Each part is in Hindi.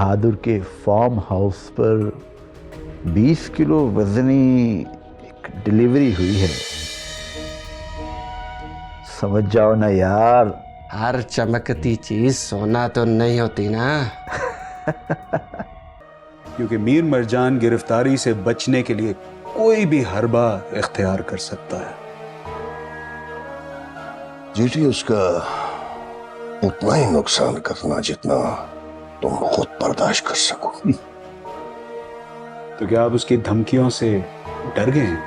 बहादुर के फार्म हाउस पर 20 किलो वजनी एक डिलीवरी हुई है। समझ जाओ ना यार। हर चमकती चीज सोना तो नहीं होती ना। क्योंकि मीर मरजान गिरफ्तारी से बचने के लिए कोई भी हरबा इख्तियार कर सकता है। जीटी उसका उतना ही नुकसान करना जितना तुम खुद बर्दाश्त कर सको। तो क्या आप उसकी धमकियों से डर गए हैं?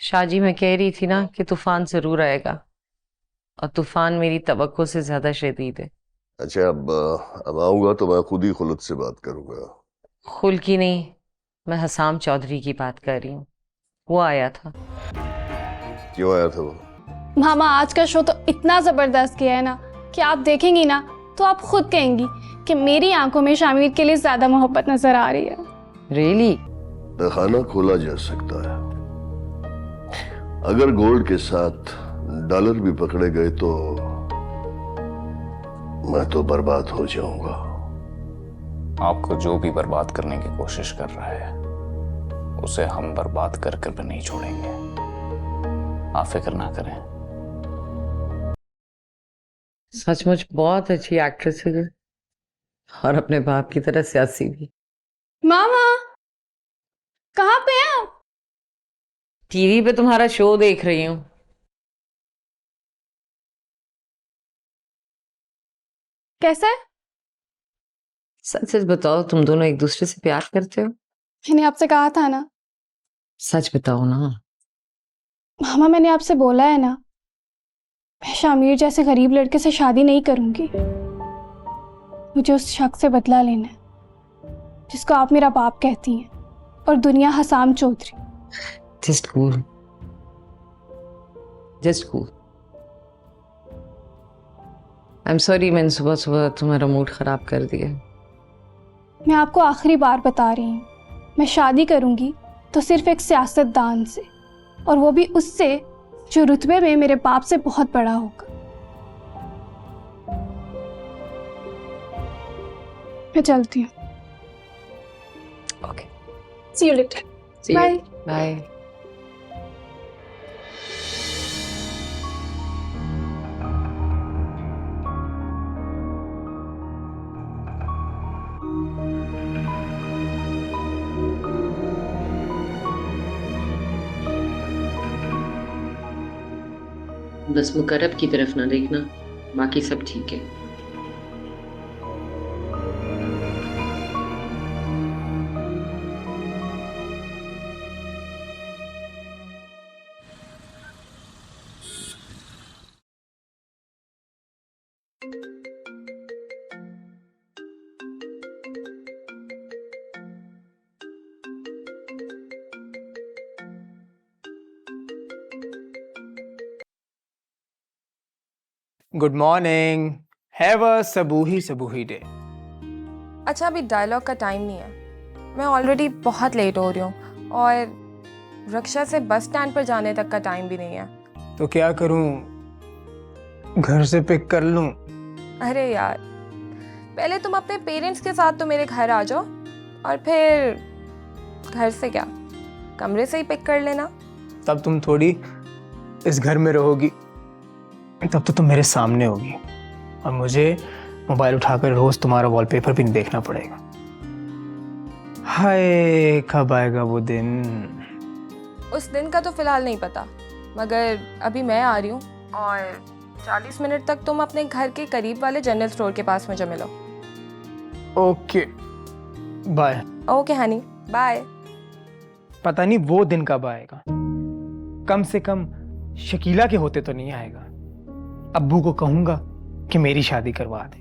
शाहजी, मैं कह रही थी ना कि तूफान जरूर आएगा, और तूफान मेरी तवक्को से ज्यादा शदीद है। अच्छा, अब आऊंगा तो मैं खुद ही खुलत से बात करूंगा। खुल की नहीं, मैं हसाम चौधरी की बात कर रही हूँ। वो आया था। क्यों आया था वो? मामा, आज का शो तो इतना जबरदस्त किया है ना कि आप देखेंगी ना तो आप खुद कहेंगी कि मेरी आंखों में शामिर के लिए ज्यादा मोहब्बत नजर आ रही है। रियली? तहखाना खोला जा सकता है। अगर गोल्ड के साथ डॉलर भी पकड़े गए तो मैं तो बर्बाद हो जाऊंगा। आपको जो भी बर्बाद करने की कोशिश कर रहा है उसे हम बर्बाद कर कर भी नहीं छोड़ेंगे। आप फिक्र ना करें। सचमुच बहुत अच्छी एक्ट्रेस है, और अपने बाप की तरह सियासी भी। मामा, कहाँ पे हैं आप? टीवी पे तुम्हारा शो देख रही हूँ। कैसे? सच सच बताओ, तुम दोनों एक दूसरे से प्यार करते हो? मैंने आपसे कहा था ना। सच बताओ ना। मामा, मैंने आपसे बोला है ना, मैं शामिर जैसे गरीब लड़के से शादी नहीं करूंगी। मुझे उस शख्स से बदला लेना है जिसको आप मेरा बाप कहती हैं, और दुनिया Hasam Chaudhry. Just cool, just cool. I am sorry, मैंने सुबह सुबह तुम्हारा मूड खराब कर दिया। मैं आपको आखिरी बार बता रही हूँ, मैं शादी करूंगी तो सिर्फ एक सियासतदान से, और वो भी उससे जो रुतबे में मेरे बाप से बहुत बड़ा होगा। मैं चलती हूँ। Okay, see you later. Bye bye. बस मुकर्रब की तरफ ना देखना, बाकी सब ठीक है। Good morning. हैव अ सबूही डे। अच्छा, अभी डायलॉग का टाइम नहीं है। मैं ऑलरेडी बहुत लेट हो रही हूँ, और रक्षा से बस स्टैंड पर जाने तक का टाइम भी नहीं है। तो क्या करूँ, घर से पिक कर लूँ? अरे यार, पहले तुम अपने पेरेंट्स के साथ तो मेरे घर आ जाओ, और फिर घर से क्या, कमरे से ही पिक कर लेना। तब तुम थोड़ी इस घर में रहोगी, तब तो तुम मेरे सामने होगी, और मुझे मोबाइल उठाकर रोज तुम्हारा वॉलपेपर भी नहीं देखना पड़ेगा। हाय, कब आएगा वो दिन? उस दिन का तो फिलहाल नहीं पता, मगर अभी मैं आ रही हूँ, और 40 मिनट तक तुम अपने घर के करीब वाले जनरल स्टोर के पास मुझे मिलो। Okay, bye. Okay honey, bye. पता नहीं वो दिन कब आएगा। कम से कम शकीला के होते तो नहीं आएगा। अब्बू को कहूंगा कि मेरी शादी करवा दे,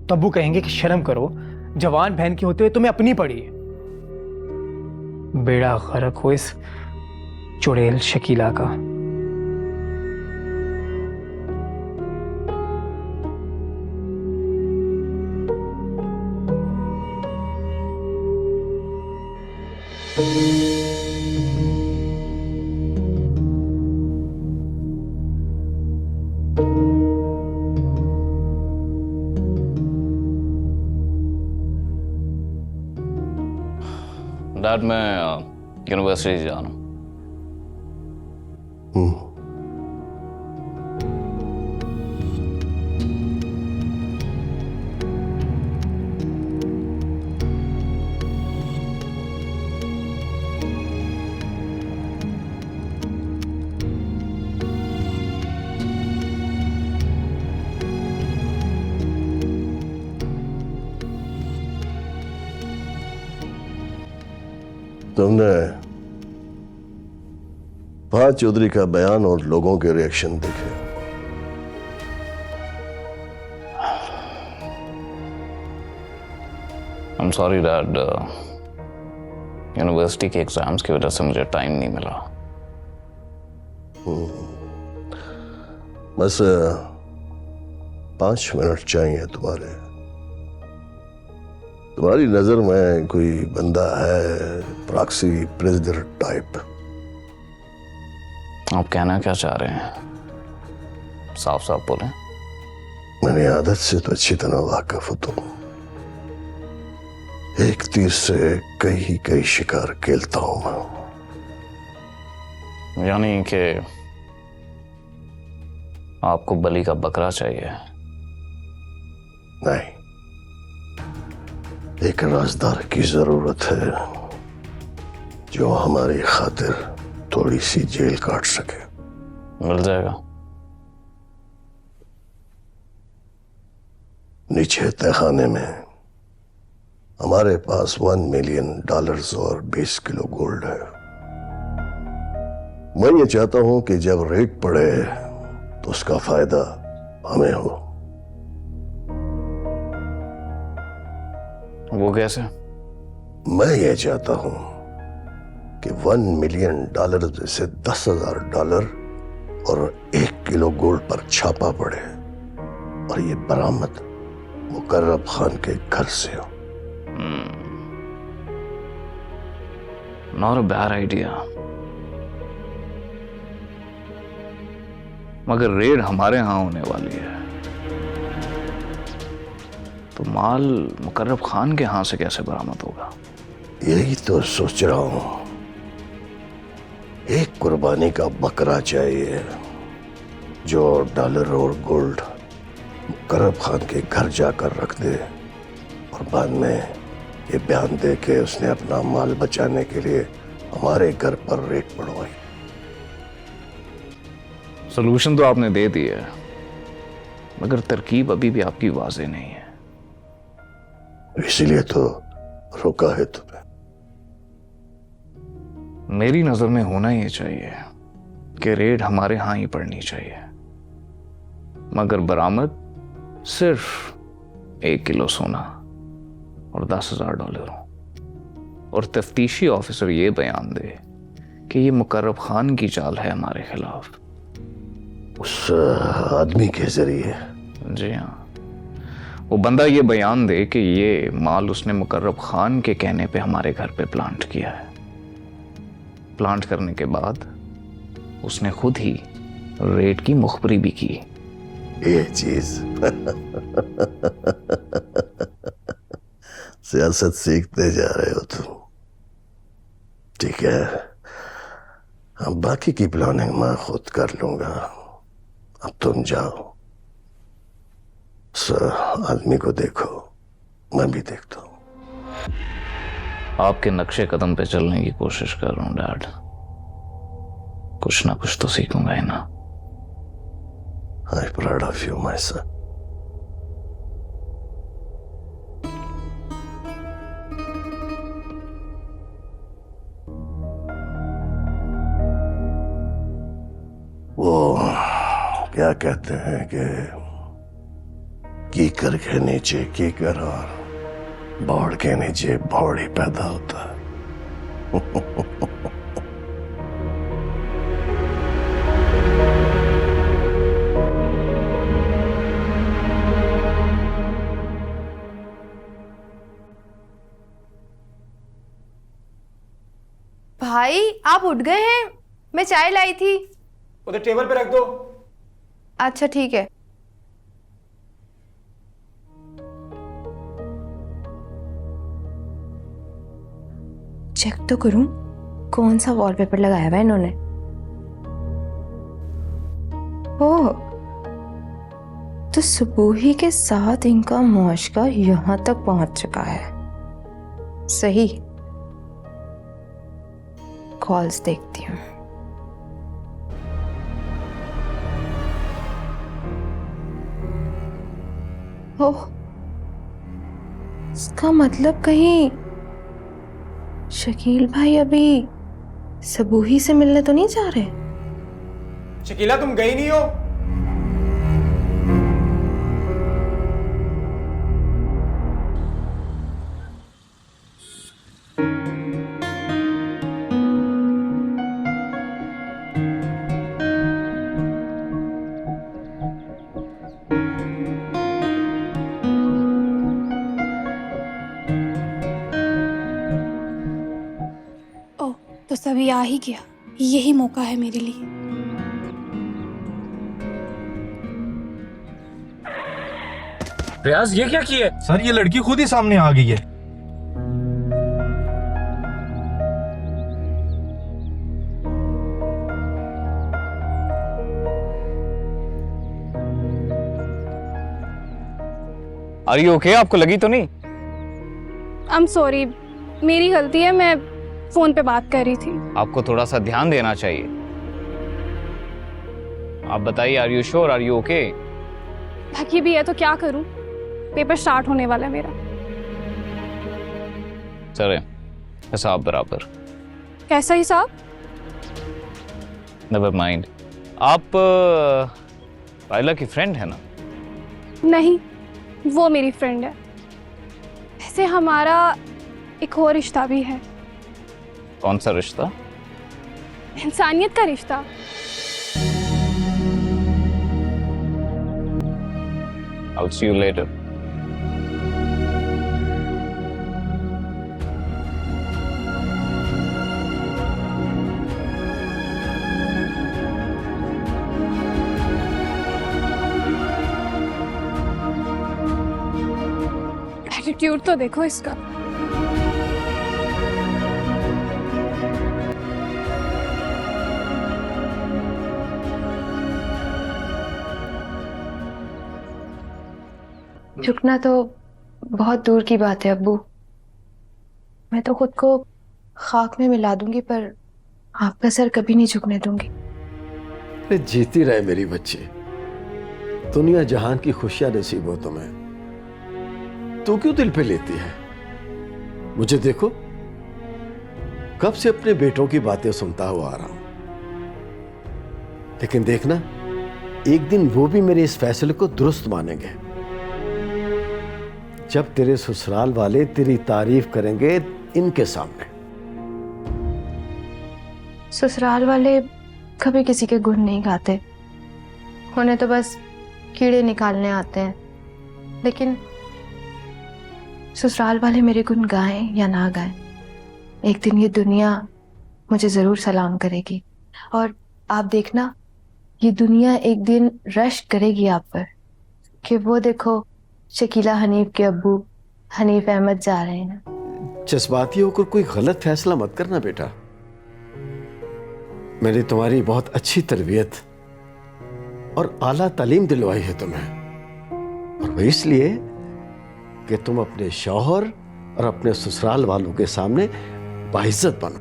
तो अब्बू कहेंगे कि शर्म करो, जवान बहन के होते हुए तुम्हें अपनी पड़ी है। बेड़ा गर्क हो इस चुड़ैल शकीला का। डैड मैं यूनिवर्सिटी जा रहा हूँ। तुमने फहद चौधरी का बयान और लोगों के रिएक्शन देखे? I'm sorry डैड, यूनिवर्सिटी के एग्जाम्स की वजह से मुझे टाइम नहीं मिला। बस 5 मिनट चाहिए तुम्हारी नजर में कोई बंदा है प्रॉक्सी प्रेसिडेंट टाइप? आप कहना क्या चाह रहे हैं? साफ साफ बोलें। मेरी आदत से तो अच्छी तरह वाकिफ हो तुम। एक तीर से कई शिकार खेलता हूं मैं। यानी कि आपको बलि का बकरा चाहिए? नहीं, एक राजदार की जरूरत है जो हमारी खातिर थोड़ी सी जेल काट सके। मिल जाएगा। नीचे तहखाने में हमारे पास $1 मिलियन और 20 किलो गोल्ड है। मैं ये चाहता हूं कि जब रेड पड़े तो उसका फायदा हमें हो। वो कैसे? मैं ये चाहता हूं कि $1 मिलियन से $10,000 और 1 किलो गोल्ड पर छापा पड़े और ये बरामद मुकर्रब खान के घर से हो। नॉट अ बैड आइडिया, मगर रेड हमारे यहां होने वाली है तो माल मुकर्रब खान के यहां से कैसे बरामद होगा? यही तो सोच रहा हूं। एक कुर्बानी का बकरा चाहिए जो डॉलर और गोल्ड मुकर्रब खान के घर जाकर रख दे और बाद में ये बयान दे के उसने अपना माल बचाने के लिए हमारे घर पर रेड पड़वाई। सोल्यूशन तो आपने दे दी है, मगर तरकीब अभी भी आपकी वाज़ेह नहीं है। इसीलिए तो रोका है तुम्हें। मेरी नजर में होना ये चाहिए कि रेड हमारे यहां ही पड़नी चाहिए, मगर बरामद सिर्फ 1 किलो सोना और $10,000 हो और तफ्तीशी ऑफिसर ये बयान दे कि ये मुकर्रब खान की चाल है हमारे खिलाफ। उस आदमी के जरिए? जी हाँ, वो बंदा ये बयान दे कि ये माल उसने मुकर्रब खान के कहने पे हमारे घर पे प्लांट किया है। प्लांट करने के बाद उसने खुद ही रेड की मुखबरी भी की। ये चीज सियासत सीखते जा रहे हो तुम। ठीक है, अब बाकी की प्लानिंग मैं खुद कर लूंगा। अब तुम जाओ, आदमी को देखो, मैं भी देखता हूं। आपके नक्शे कदम पे चलने की कोशिश कर रहा हूं डैड। कुछ ना कुछ तो सीखूंगा ही ना। I'm proud of you, my son. वो क्या कहते हैं कि कीकर के नीचे कीकर और भौड़ के नीचे भौड़ ही पैदा होता है। भाई आप उठ गए हैं? मैं चाय लाई थी। उधर टेबल पे रख दो। अच्छा ठीक है। चेक तो करूं कौन सा वॉलपेपर लगाया हुआ है इन्होंने। ओह, तो सुबूही के साथ इनका मुआशका यहां तक पहुंच चुका है। सही, कॉल्स देखती हूँ। ओह, इसका मतलब कहीं शकील भाई अभी सबूही से मिलने तो नहीं जा रहे? शकीला तुम गई नहीं हो? ओह, तो सभी आ ही गया। यही मौका है मेरे लिए। रियाज, ये क्या किया? सर ये लड़की खुद ही सामने आ गई है। Are you okay? आपको लगी तो नहीं? आई एम सॉरी, मेरी गलती है, मैं फोन पे बात कर रही थी। आपको थोड़ा सा ध्यान देना चाहिए। आप बताइए, are you sure? Are you okay? थकी भी है तो क्या करूं, पेपर स्टार्ट होने वाला है मेरा। चले, हिसाब बराबर। कैसा हिसाब? Never mind. आप पायला की फ्रेंड है ना? नहीं, वो मेरी फ्रेंड है। वैसे हमारा एक और रिश्ता भी है। कौन सा रिश्ता? इंसानियत का रिश्ता। I'll see you later. Attitude तो देखो इसका। झुकना तो बहुत दूर की बात है अब्बू। मैं तो खुद को खाक में मिला दूंगी, पर आपका सर कभी नहीं झुकने दूंगी। अरे जीती रहे मेरी बच्ची, दुनिया जहान की खुशियां नसीब हो तुम्हें। तू क्यों दिल पे लेती है? मुझे देखो, कब से अपने बेटों की बातें सुनता हुआ आ रहा हूं, लेकिन देखना एक दिन वो भी मेरे इस फैसले को दुरुस्त मानेंगे। जब तेरे ससुराल वाले तेरी तारीफ करेंगे इनके सामने। ससुराल वाले कभी किसी के गुण नहीं गाते, उन्हें तो बस कीड़े निकालने आते हैं। लेकिन ससुराल वाले मेरे गुण गाएं या ना गाएं, एक दिन ये दुनिया मुझे जरूर सलाम करेगी। और आप देखना, ये दुनिया एक दिन रश्क करेगी आप पर कि वो देखो, शकीला हनीफ के अब्बू हनीफ अहमद जा रहे हैं। जज्बाती होकर कोई गलत फैसला मत करना बेटा। मैंने तुम्हारी बहुत अच्छी तरबियत और आला तालीम दिलवाई है तुम्हें, और वो इसलिए कि तुम अपने शौहर और अपने ससुराल वालों के सामने बाइज्जत बनो।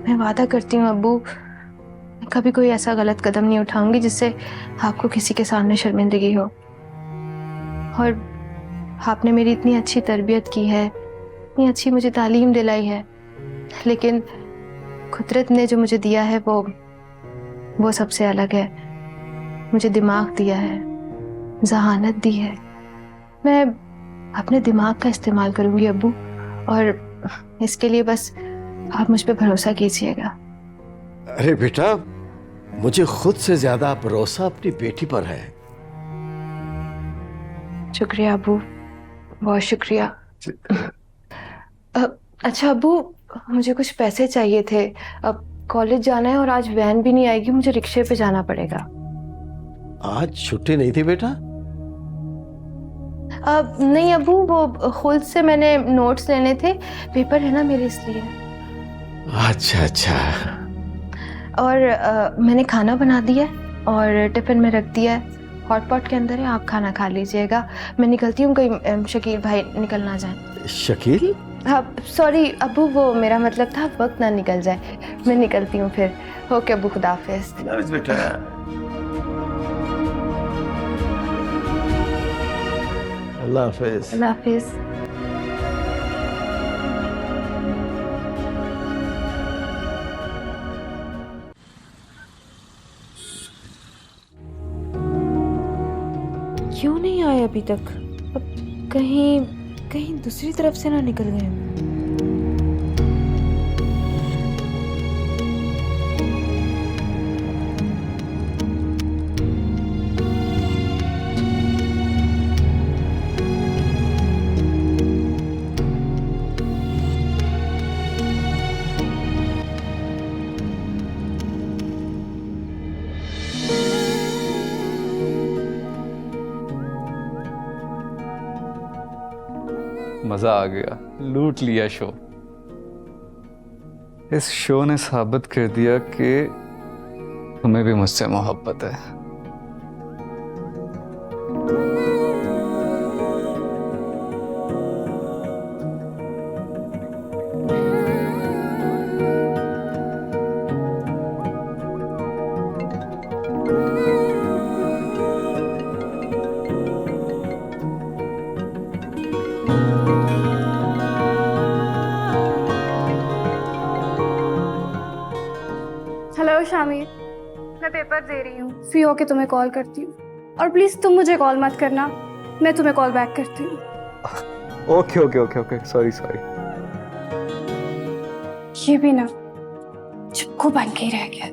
मैं वादा करती हूँ अब्बू, कभी कोई ऐसा गलत कदम नहीं उठाऊंगी जिससे आपको किसी के सामने शर्मिंदगी हो। और आपने मेरी इतनी अच्छी तरबियत की है, इतनी अच्छी मुझे तालीम दिलाई है, लेकिन कुदरत ने जो मुझे दिया है वो सबसे अलग है। मुझे दिमाग दिया है, जहानत दी है। मैं अपने दिमाग का इस्तेमाल करूंगी अब्बू, और इसके लिए बस आप मुझ पे भरोसा कीजिएगा। अरे बेटा, मुझे खुद से ज्यादा भरोसा अपनी बेटी पर है। शुक्रिया अब्बू, बहुत शुक्रिया। अच्छा अब्बू, मुझे कुछ पैसे चाहिए थे। अब कॉलेज जाना है और आज वैन भी नहीं आएगी, मुझे रिक्शे पे जाना पड़ेगा। आज छुट्टी नहीं थी बेटा? नहीं अबू, वो खुद से मैंने नोट्स लेने थे, पेपर है ना मेरे इसलिए। अच्छा अच्छा। और मैंने खाना बना दिया है और टिफिन में रख दिया है, हॉट पॉट के अंदर है, आप खाना खा लीजिएगा। मैं निकलती हूँ, कहीं शकील भाई निकल ना जाए। शकील? हाँ सॉरी अबू, वो मेरा मतलब था वक्त ना निकल जाए। मैं निकलती हूँ फिर। ओके अबू, खुदा हाफिज। बेटा। अल्लाह हाफिज। अल्लाह हाफिज। क्यों नहीं आए अभी तक? अब कहीं कहीं दूसरी तरफ से ना निकल गए। मजा आ गया, लूट लिया शो। इस शो ने साबित कर दिया कि तुम्हें भी मुझसे मोहब्बत है। हेलो शामिर, मैं पेपर दे रही हूँ, फ्री होके तुम्हें कॉल करती हूँ। और प्लीज़ तुम मुझे कॉल मत करना, मैं तुम्हें कॉल बैक करती हूँ। Okay okay okay okay, sorry sorry. ये भी ना चिपकू बन के ही रह गया।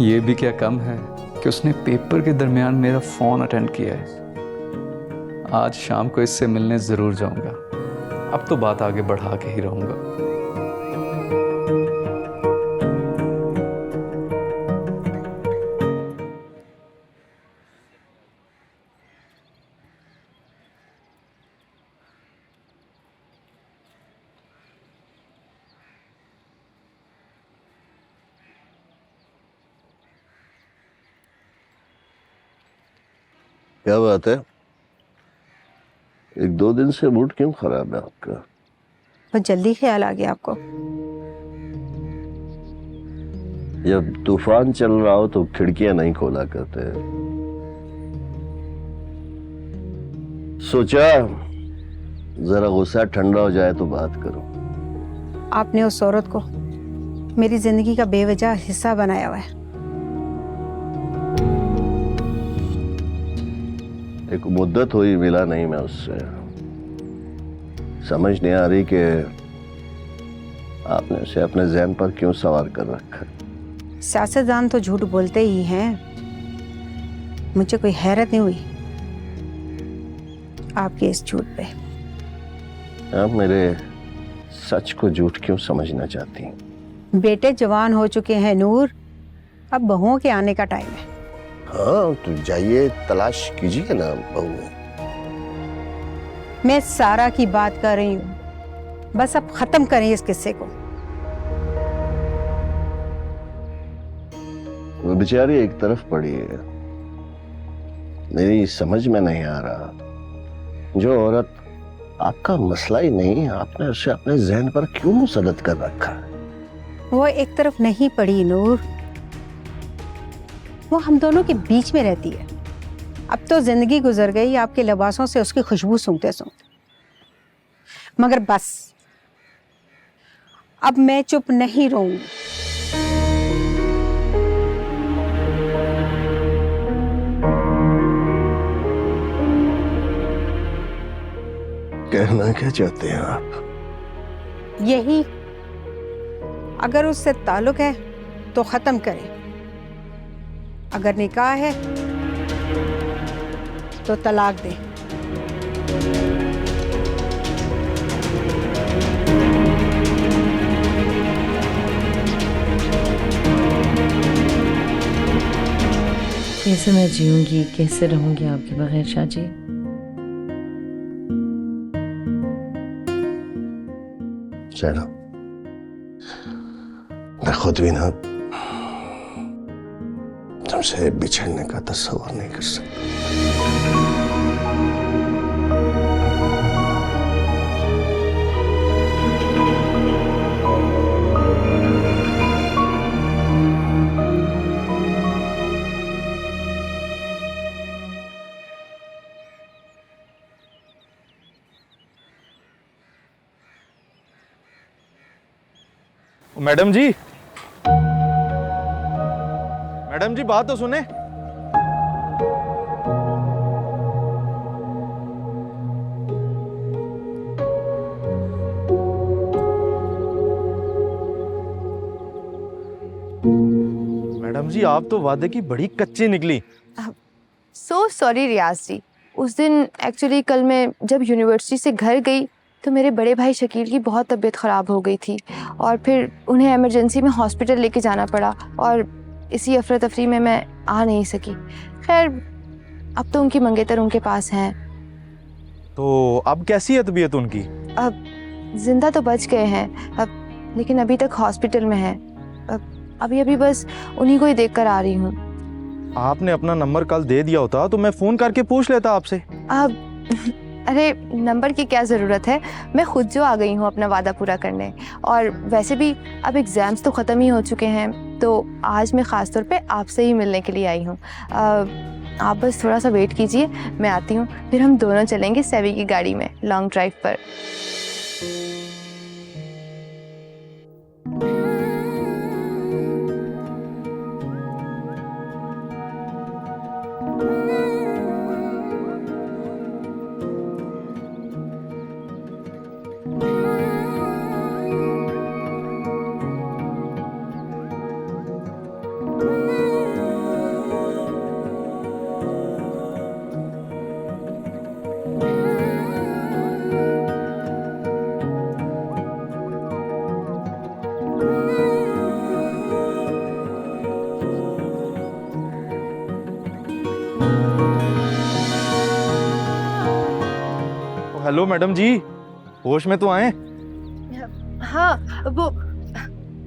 ये भी क्या कम है कि उसने पेपर के दरमियान मेरा फोन अटेंड किया है। आज शाम को इससे मिलने जरूर जाऊंगा। अब तो बात आगे बढ़ा के ही रहूंगा। क्या बात है? एक दो दिन से मूड क्यों खराब है आपका? बहुत जल्दी ख्याल आ गया आपको? जब तूफान चल रहा हो तो खिड़कियां नहीं खोला करते। सोचा जरा गुस्सा ठंडा हो जाए तो बात करो। आपने उस औरत को मेरी जिंदगी का बेवजह हिस्सा बनाया हुआ है। एक मुद्दत हुई मिला नहीं मैं उससे। समझ नहीं आ रही कि आपने उसे अपने ज़हन पर क्यों सवार कर रखा है। सियासतदान तो झूठ बोलते ही हैं। मुझे कोई हैरत नहीं हुई आपके इस झूठ पे। आप मेरे सच को झूठ क्यों समझना चाहती हैं? बेटे जवान हो चुके हैं नूर, अब बहुओं के आने का टाइम है। हाँ तो जाइए तलाश कीजिए ना बहू। मैं सारा की बात कर रही हूँ, बस अब खत्म करें इस किस्से को। वो बेचारी एक तरफ पड़ी है, मेरी समझ में नहीं आ रहा। जो औरत आपका मसला ही नहीं, आपने उसे अपने जहन पर क्यों मुसलत कर रखा है? वो एक तरफ नहीं पड़ी नूर, वो हम दोनों के बीच में रहती है। अब तो जिंदगी गुजर गई आपके लिबासों से उसकी खुशबू सूंघते सूंघते। मगर बस अब मैं चुप नहीं रहूंगी। कहना क्या चाहते हैं आप? यही, अगर उससे ताल्लुक है तो खत्म करें, अगर निकाह है तो तलाक दें। कैसे मैं जीऊंगी, कैसे रहूंगी आपके बगैर शाजी? शहना, मैं खुद भी ना तुमसे बिछड़ने का तस्वर नहीं कर सकता। मैडम जी, मैडम जी बात तो सुने। मैडम जी आप तो वादे की बड़ी कच्ची निकली। सो सॉरी रियाज जी। उस दिन एक्चुअली कल मैं जब यूनिवर्सिटी से घर गई तो मेरे बड़े भाई शकील की बहुत तबीयत ख़राब हो गई थी और फिर उन्हें इमरजेंसी में हॉस्पिटल लेके जाना पड़ा और इसी अफरा तफरी में मैं आ नहीं सकी। खैर अब तो उनकी मंगेतर उनके पास हैं। तो अब कैसी है तबीयत उनकी? अब जिंदा तो बच गए हैं अब, लेकिन अभी तक हॉस्पिटल में हैं। अभी अभी बस उन्हीं को ही देख कर आ रही हूँ। आपने अपना नंबर कल दे दिया होता तो मैं फ़ोन करके पूछ लेता आपसे। अब अरे नंबर की क्या ज़रूरत है, मैं खुद जो आ गई हूँ अपना वादा पूरा करने। और वैसे भी अब एग्ज़ाम्स तो ख़त्म ही हो चुके हैं, तो आज मैं ख़ास तौर पे आपसे ही मिलने के लिए आई हूँ। आप बस थोड़ा सा वेट कीजिए, मैं आती हूँ, फिर हम दोनों चलेंगे सेवी की गाड़ी में लॉन्ग ड्राइव पर। हेलो मैडम जी, होश में तो आए? हाँ वो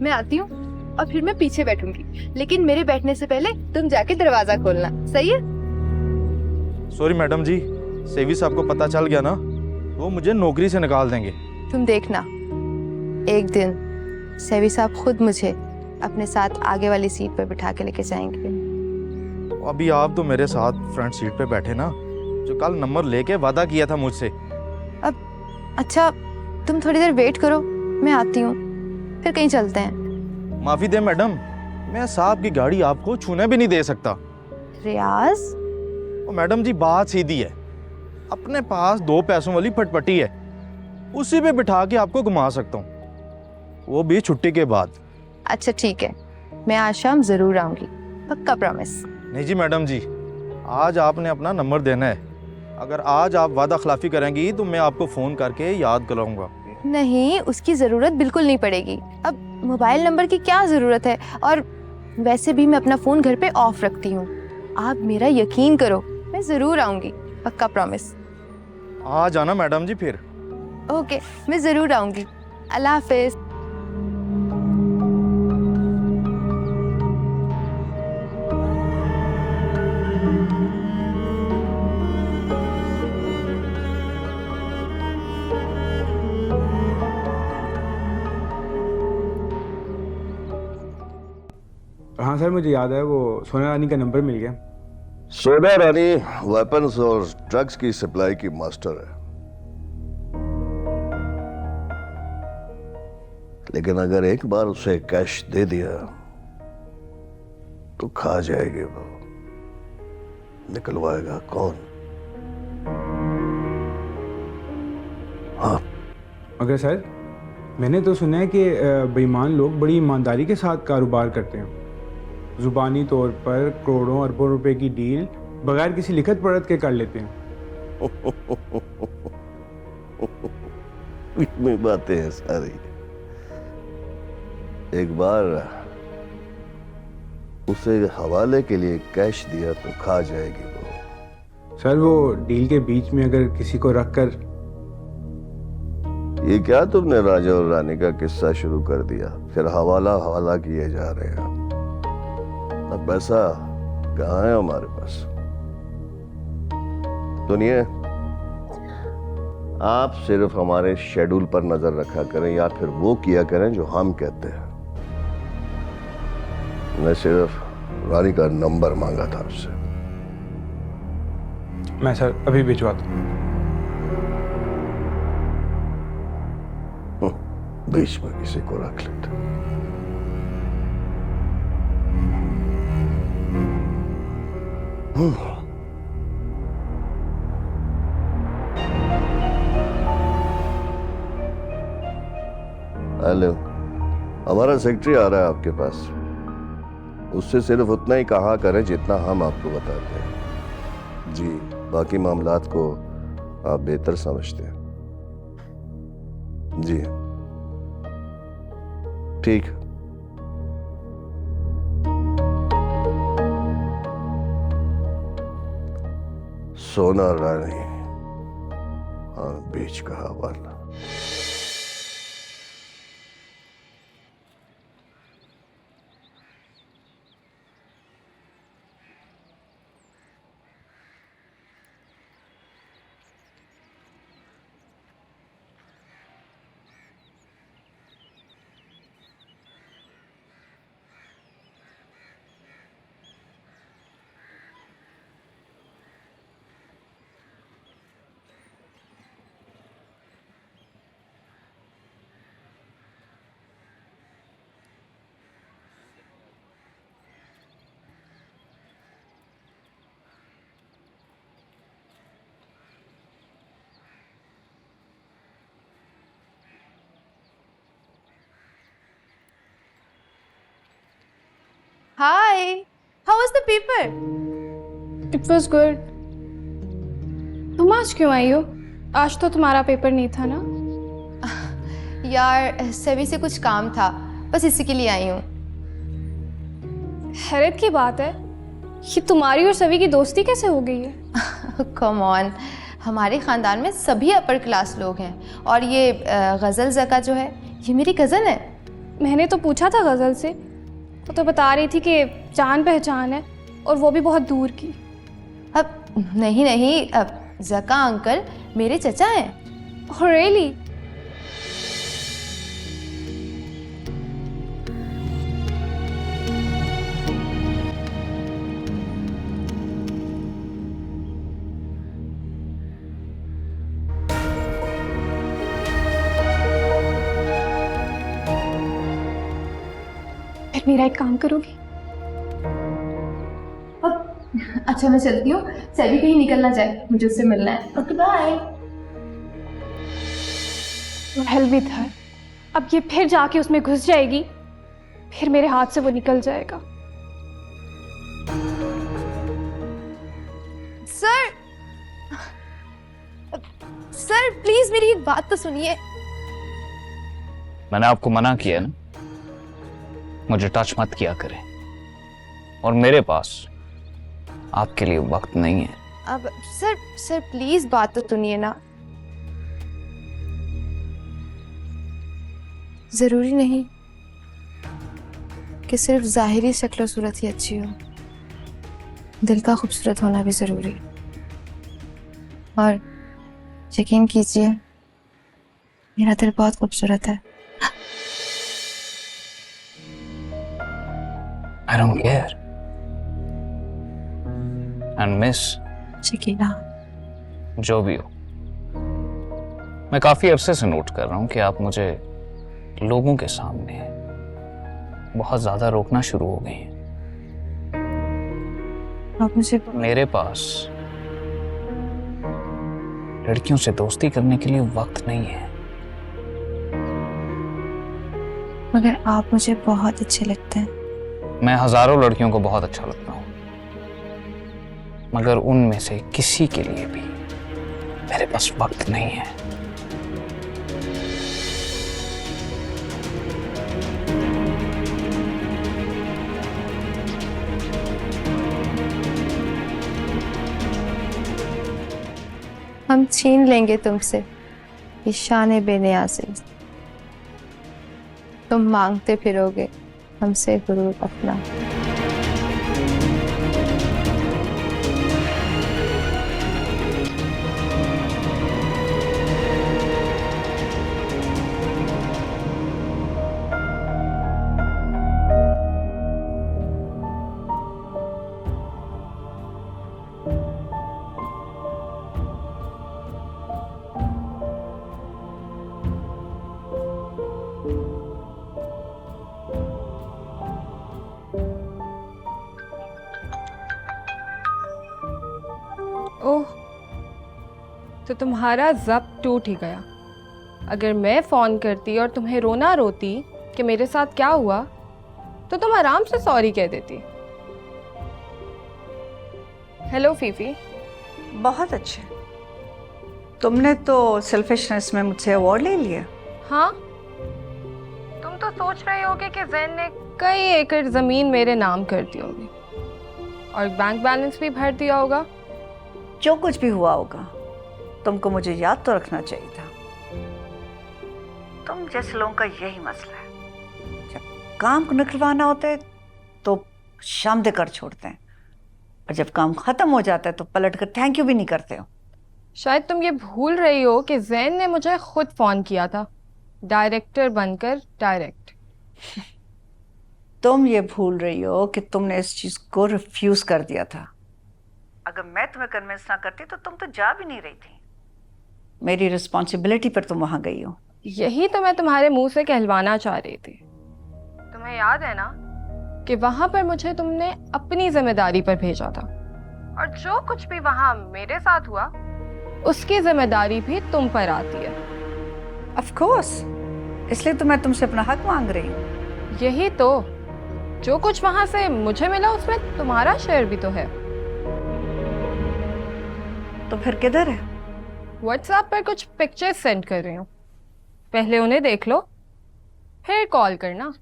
मैं आती हूँ और फिर मैं पीछे बैठूंगी, लेकिन मेरे बैठने से पहले तुम जाके दरवाजा खोलना, सही है? सॉरी मैडम जी, सेवी साहब को पता चल गया ना, वो मुझे नौकरी से निकाल देंगे। तुम देखना एक दिन सेवी साहब खुद मुझे अपने साथ आगे वाली सीट पर बिठा के लेके जाएंगे। अभी आप तो मेरे साथ फ्रंट सीट पे बैठे ना, जो कल नंबर लेके वादा किया था मुझसे। अब अच्छा तुम थोड़ी देर वेट करो, मैं आती हूँ, फिर कहीं चलते हैं। माफी दे मैडम, मैं साहब की गाड़ी आपको छूने भी नहीं दे सकता। रियाज, ओ मैडम जी बात सीधी है, अपने पास 2 पैसों वाली फटपटी है, उसी पे बिठा के आपको घुमा सकता हूँ, वो भी छुट्टी के बाद। अच्छा ठीक है, मैं आज शाम जरूर आऊंगी, पक्का प्रॉमिस। नहीं जी मैडम जी, आज आपने अपना नंबर देना है, अगर आज आप वादा खिलाफी करेंगी तो मैं आपको फ़ोन करके याद कराऊंगा। नहीं, उसकी ज़रूरत बिल्कुल नहीं पड़ेगी, अब मोबाइल नंबर की क्या ज़रूरत है, और वैसे भी मैं अपना फ़ोन घर पे ऑफ रखती हूँ। आप मेरा यकीन करो, मैं ज़रूर आऊँगी, पक्का प्रॉमिस। आ जाना मैडम जी फिर। ओके, मैं ज़रूर आऊँगी। अल्लाह हाफिज़। हाँ सर, मुझे याद है, वो सोना रानी का नंबर मिल गया। सोना रानी वेपन्स और ड्रग्स की सप्लाई की मास्टर है, लेकिन अगर एक बार उसे कैश दे दिया तो खा जाएगी वो, निकलवाएगा कौन? हाँ मगर सर, मैंने तो सुना है कि बेईमान लोग बड़ी ईमानदारी के साथ कारोबार करते हैं, जुबानी तौर पर करोड़ों अरबों रुपए की डील बगैर किसी लिखत पढ़त के कर लेते हैं। इतनी बातें हैं सारी। एक बार उसे हवाले के लिए कैश दिया तो खा जाएगी वो। सर वो डील के बीच में अगर किसी को रख कर। ये क्या तुमने राजा और रानी का किस्सा शुरू कर दिया? फिर हवाला किए जा रहे हैं। अब पैसा कहाँ है हमारे पास? सुनिए, आप सिर्फ हमारे शेड्यूल पर नजर रखा करें या फिर वो किया करें जो हम कहते हैं। मैं सिर्फ रानी का नंबर मांगा था उससे। मैं सर अभी भिजवाता हूँ। बीच में किसी को रख लेते। हेलो, हमारा सेक्रेटरी आ रहा है आपके पास। उससे सिर्फ उतना ही कहा करें जितना हम आपको बताते हैं। जी, बाकी मामलात को आप बेहतर समझते हैं। जी ठीक। सोना रानी और बीच का हवाला। Hi, how was the paper? It was good. तुम आज क्यों आई हो? आज तो तुम्हारा पेपर नहीं था ना? यार सभी से कुछ काम था, बस इसी के लिए आई हूँ। हैरत की बात है, ये तुम्हारी और सभी की दोस्ती कैसे हो गई है? कम ऑन, हमारे ख़ानदान में सभी अपर क्लास लोग हैं और ये गज़ल ज़का जो है ये मेरी कज़न है। मैंने तो पूछा था गज़ल से, वो तो बता रही थी कि जान पहचान है और वो भी बहुत दूर की। अब नहीं, अब ज़का अंकल मेरे चचा हैं। Oh really? फिर मेरा एक काम करोगी? अच्छा मैं चलती हूँ, सभी कहीं निकल ना जाए, मुझे उससे मिलना है। Okay bye. हेल भी था, अब ये फिर जाके उसमें घुस जाएगी, फिर मेरे हाथ से वो निकल जाएगा। सर प्लीज मेरी एक बात तो सुनिए। मैंने आपको मना किया ना, मुझे टच मत किया करें, और मेरे पास आपके लिए वक्त नहीं है। अब सर प्लीज बात तो सुनिए ना। जरूरी नहीं कि सिर्फ जाहिरी शक्ल सूरत ही अच्छी हो, दिल का खूबसूरत होना भी जरूरी। और यकीन कीजिए मेरा दिल बहुत खूबसूरत है। I don't care. And miss, Shakeela, जो भी हो, मैं काफी अरसे से नोट कर रहा हूं कि आप मुझे लोगों के सामने बहुत ज्यादा रोकना शुरू हो गई हैं। आप मुझे मेरे पास लड़कियों से दोस्ती करने के लिए वक्त नहीं है। मगर आप मुझे बहुत अच्छे लगते हैं। मैं हजारों लड़कियों को बहुत अच्छा लगता हूं, मगर उनमें से किसी के लिए भी मेरे पास वक्त नहीं है। हम छीन लेंगे तुमसे ये शान बेनियाज़ी। तुम मांगते फिरोगे हमसे गुरूर अपना। ओह, तो तुम्हारा ज़ब्त टूट ही गया। अगर मैं फ़ोन करती और तुम्हें रोना रोती कि मेरे साथ क्या हुआ, तो तुम आराम से सॉरी कह देती। Hello Phi Phi. बहुत अच्छे, तुमने तो सेल्फिशनेस में मुझसे अवार्ड ले लिया। हाँ, तुम तो सोच रहे होगे कि जैन ने कई एकड़ ज़मीन मेरे नाम कर दी होगी और बैंक बैलेंस भी भर दिया होगा। जो कुछ भी हुआ होगा तुमको मुझे याद तो रखना चाहिए था। तुम जैसे लोगों का यही मसला है, जब काम को निकलवाना होता है तो शाम दे कर छोड़ते हैं, और जब काम खत्म हो जाता है तो पलट कर थैंक यू भी नहीं करते हो। शायद तुम ये भूल रही हो कि जैन ने मुझे खुद फ़ोन किया था, डायरेक्टर बनकर डायरेक्ट। तुम ये भूल रही हो कि तुमने इस चीज़ को रिफ्यूज़ कर दिया था। अगर मैं तुम्हें कन्विंस ना करती तो तुम तो जा भी नहीं रही थी। मेरी रिस्पॉन्सिबिलिटी पर तुम वहां गई हो। यही तो मैं तुम्हारे मुंह से कहलवाना चाह रही थी। तुम्हें याद है ना कि वहां पर मुझे तुमने अपनी जिम्मेदारी पर भेजा था, और जो कुछ भी वहां मेरे साथ हुआ उसकी जिम्मेदारी भी तुम पर आती है। ऑफ कोर्स, इसलिए तो मैं तुमसे अपना हक मांग रही हूँ। यही तो, जो कुछ वहां से मुझे मिला उसमें तुम्हारा शेयर भी तो है। तो फिर किधर है? व्हाट्सएप पर कुछ पिक्चर्स सेंड कर रही हूँ, पहले उन्हें देख लो फिर कॉल करना।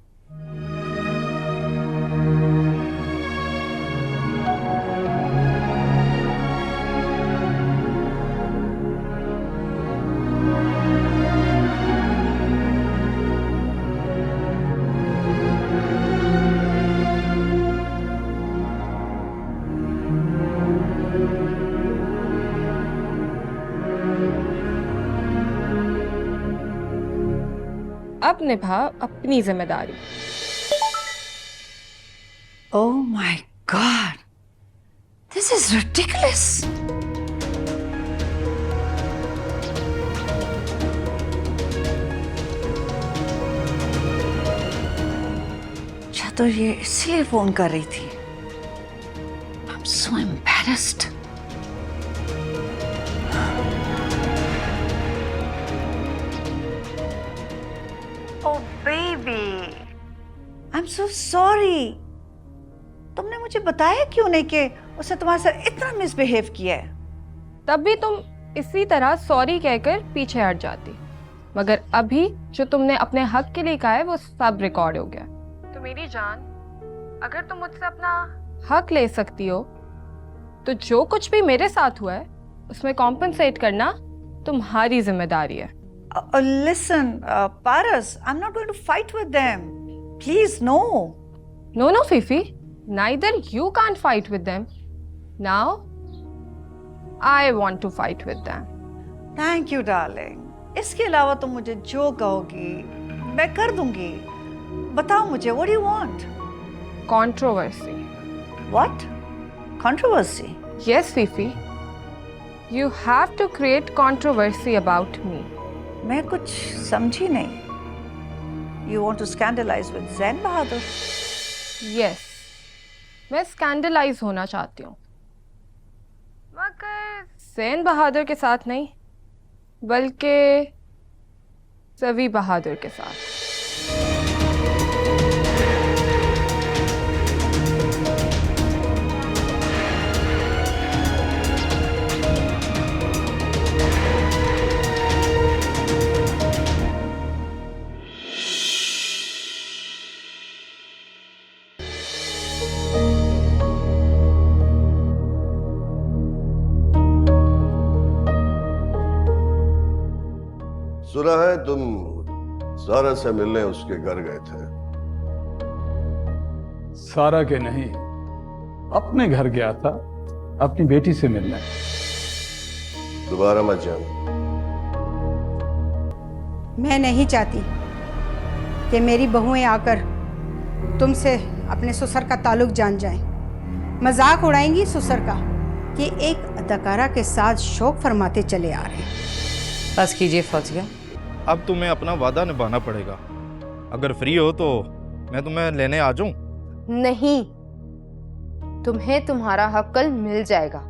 अब निभा अपनी जिम्मेदारी। Oh my God, this is ridiculous. अच्छा, तो ये इसलिए फोन कर रही थी। I am so embarrassed. Oh baby, I'm so sorry. तुमने मुझे बताया क्यों नहीं कि उसने तुम्हारे साथ इतना मिसबिहेव किया है? तब भी तुम इसी तरह सॉरी कहकर पीछे हट जाती, मगर अभी जो तुमने अपने हक के लिए कहा है वो सब रिकॉर्ड हो गया। तो मेरी जान, अगर तुम मुझसे अपना हक ले सकती हो तो जो कुछ भी मेरे साथ हुआ है उसमें कॉम्पनसेट करना तुम्हारी जिम्मेदारी है। Listen, Paras, I'm not going to fight with them. Please, no. No, no, Fifi. Neither you can't fight with them. Now, I want to fight with them. Thank you, darling. इसके अलावा तुम मुझे जो कहोगी मैं कर दूंगी। बताओ मुझे, what do you want? Controversy. What? Controversy? Yes, Fifi. You have to create controversy about me. मैं कुछ समझी नहीं। You want to scandalize with Zain Bahadur? Yes, मैं स्कैंडलाइज होना चाहती हूँ, मगर ज़ैन बहादुर के साथ नहीं, बल्कि सवी बहादुर के साथ। सुना है तुम सारा से मिलने उसके घर गए थे। सारा के नहीं, अपने घर गया था अपनी बेटी से मिलने। दोबारा मत जाना। मैं नहीं चाहती कि मेरी बहुएं आकर तुमसे अपने ससुर का ताल्लुक जान जाएं। मजाक उड़ाएंगी ससुर का कि एक अदाकारा के साथ शौक फरमाते चले आ रहे हैं। बस कीजिए फौजिया। अब तुम्हें अपना वादा निभाना पड़ेगा। अगर फ्री हो तो मैं तुम्हें लेने आ जाऊं? नहीं, तुम्हें तुम्हारा हक कल मिल जाएगा।